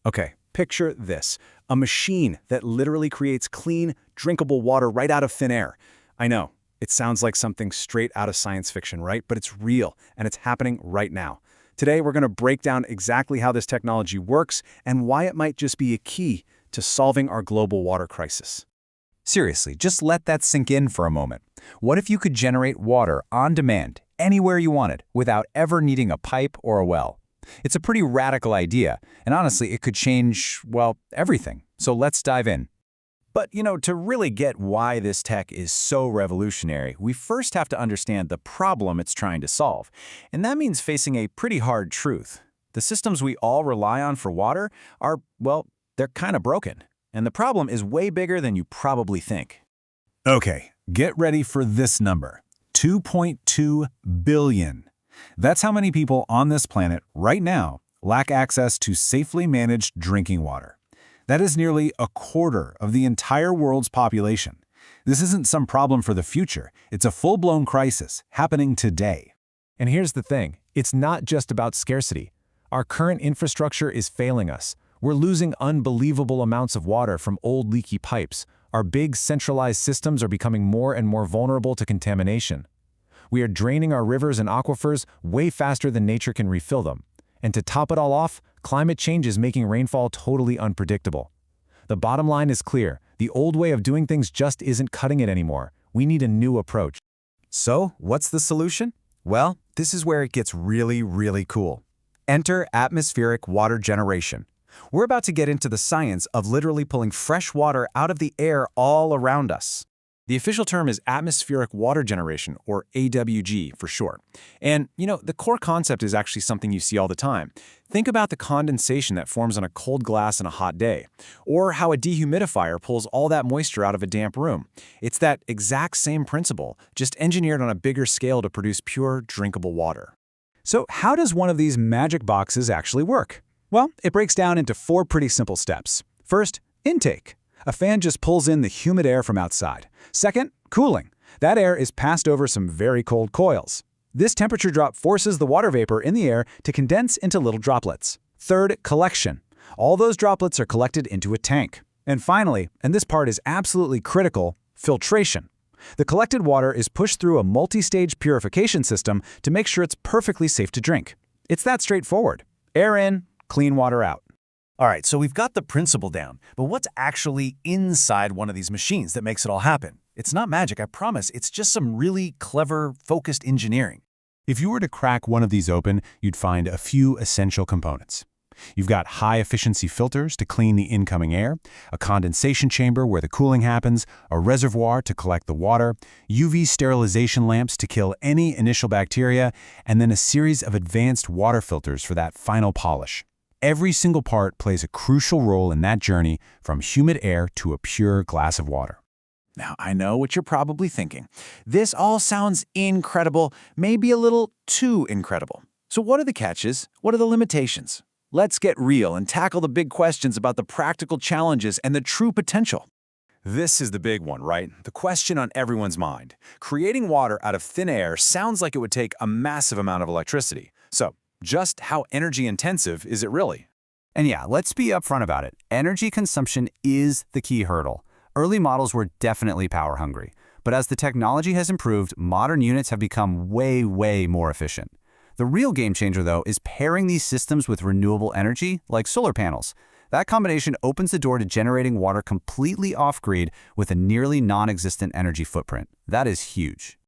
Okay, picture this. A machine that literally creates clean, drinkable water right out of thin air. I know, it sounds like something straight out of science fiction, right? But it's real, and it's happening right now. Today, we're going to break down exactly how this technology works and why it might just be a key to solving our global water crisis. Seriously, just let that sink in for a moment. What if you could generate water on demand, anywhere you wanted, without ever needing a pipe or a well? It's a pretty radical idea, and honestly, it could change, well, everything. So let's dive in. But, to really get why this tech is so revolutionary, we first have to understand the problem it's trying to solve. And that means facing a pretty hard truth. The systems we all rely on for water are, well, they're kind of broken. And the problem is way bigger than you probably think. Okay, get ready for this number. 2.2 billion. That's how many people on this planet right now lack access to safely managed drinking water. That is nearly a quarter of the entire world's population. This isn't some problem for the future. It's a full-blown crisis happening today. And here's the thing. It's not just about scarcity. Our current infrastructure is failing us. We're losing unbelievable amounts of water from old leaky pipes. Our big centralized systems are becoming more and more vulnerable to contamination. We are draining our rivers and aquifers way faster than nature can refill them. And to top it all off, climate change is making rainfall totally unpredictable. The bottom line is clear. The old way of doing things just isn't cutting it anymore. We need a new approach. So, what's the solution? Well, this is where it gets really, really cool. Enter atmospheric water generation. We're about to get into the science of literally pulling fresh water out of the air all around us. The official term is atmospheric water generation, or AWG for short. And, the core concept is actually something you see all the time. Think about the condensation that forms on a cold glass on a hot day, or how a dehumidifier pulls all that moisture out of a damp room. It's that exact same principle, just engineered on a bigger scale to produce pure, drinkable water. So how does one of these magic boxes actually work? Well, it breaks down into 4 pretty simple steps. First, intake. A fan just pulls in the humid air from outside. Second, cooling. That air is passed over some very cold coils. This temperature drop forces the water vapor in the air to condense into little droplets. Third, collection. All those droplets are collected into a tank. And finally, and this part is absolutely critical, filtration. The collected water is pushed through a multi-stage purification system to make sure it's perfectly safe to drink. It's that straightforward. Air in, clean water out. All right, so we've got the principle down, but what's actually inside one of these machines that makes it all happen? It's not magic, I promise. It's just some really clever, focused engineering. If you were to crack one of these open, you'd find a few essential components. You've got high-efficiency filters to clean the incoming air, a condensation chamber where the cooling happens, a reservoir to collect the water, UV sterilization lamps to kill any initial bacteria, and then a series of advanced water filters for that final polish. Every single part plays a crucial role in that journey from humid air to a pure glass of water. Now, I know what you're probably thinking. This all sounds incredible, maybe a little too incredible. So what are the catches? What are the limitations? Let's get real and tackle the big questions about the practical challenges and the true potential. This is the big one, right? The question on everyone's mind. Creating water out of thin air sounds like it would take a massive amount of electricity. So, just how energy intensive is it really? And yeah, let's be upfront about it. Energy consumption is the key hurdle. Early models were definitely power hungry, but as the technology has improved, modern units have become way, way more efficient. The real game changer, though, is pairing these systems with renewable energy, like solar panels. That combination opens the door to generating water completely off-grid with a nearly non-existent energy footprint. That is huge.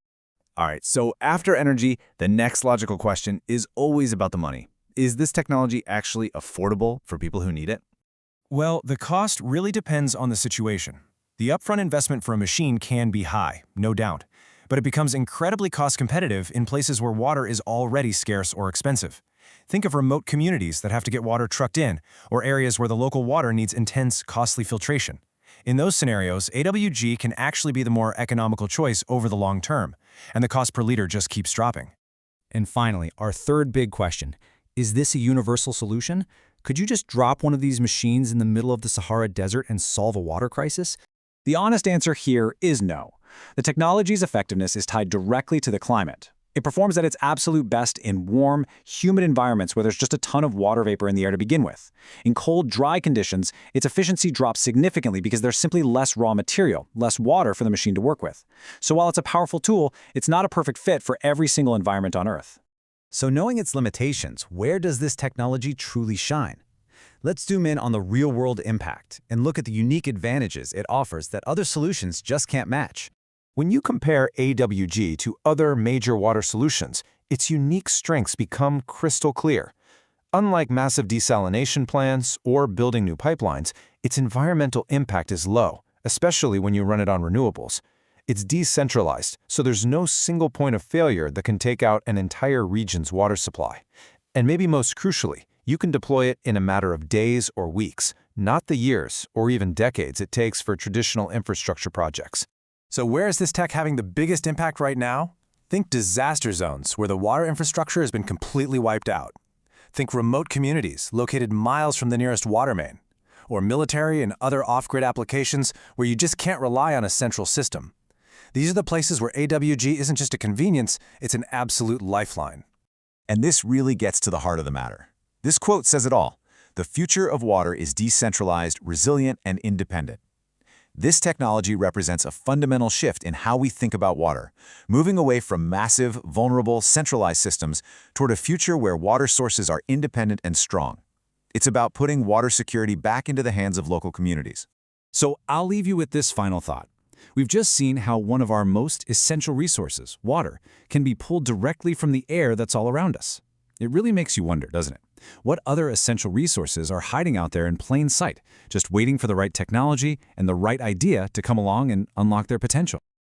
All right, so after energy, the next logical question is always about the money. Is this technology actually affordable for people who need it? Well, the cost really depends on the situation. The upfront investment for a machine can be high, no doubt, but it becomes incredibly cost-competitive in places where water is already scarce or expensive. Think of remote communities that have to get water trucked in, or areas where the local water needs intense, costly filtration. In those scenarios, AWG can actually be the more economical choice over the long term, and the cost per liter just keeps dropping. And finally, our third big question. Is this a universal solution? Could you just drop one of these machines in the middle of the Sahara Desert and solve a water crisis? The honest answer here is no. The technology's effectiveness is tied directly to the climate. It performs at its absolute best in warm, humid environments where there's just a ton of water vapor in the air to begin with. In cold, dry conditions, its efficiency drops significantly because there's simply less raw material, less water for the machine to work with. So while it's a powerful tool, it's not a perfect fit for every single environment on Earth. So knowing its limitations, where does this technology truly shine? Let's zoom in on the real-world impact and look at the unique advantages it offers that other solutions just can't match. When you compare AWG to other major water solutions, its unique strengths become crystal clear. Unlike massive desalination plants or building new pipelines, its environmental impact is low, especially when you run it on renewables. It's decentralized, so there's no single point of failure that can take out an entire region's water supply. And maybe most crucially, you can deploy it in a matter of days or weeks, not the years or even decades it takes for traditional infrastructure projects. So where is this tech having the biggest impact right now? Think disaster zones where the water infrastructure has been completely wiped out. Think remote communities located miles from the nearest water main. Or military and other off-grid applications where you just can't rely on a central system. These are the places where AWG isn't just a convenience, it's an absolute lifeline. And this really gets to the heart of the matter. This quote says it all. The future of water is decentralized, resilient, and independent. This technology represents a fundamental shift in how we think about water, moving away from massive, vulnerable, centralized systems toward a future where water sources are independent and strong. It's about putting water security back into the hands of local communities. So I'll leave you with this final thought. We've just seen how one of our most essential resources, water, can be pulled directly from the air that's all around us. It really makes you wonder, doesn't it? What other essential resources are hiding out there in plain sight, just waiting for the right technology and the right idea to come along and unlock their potential?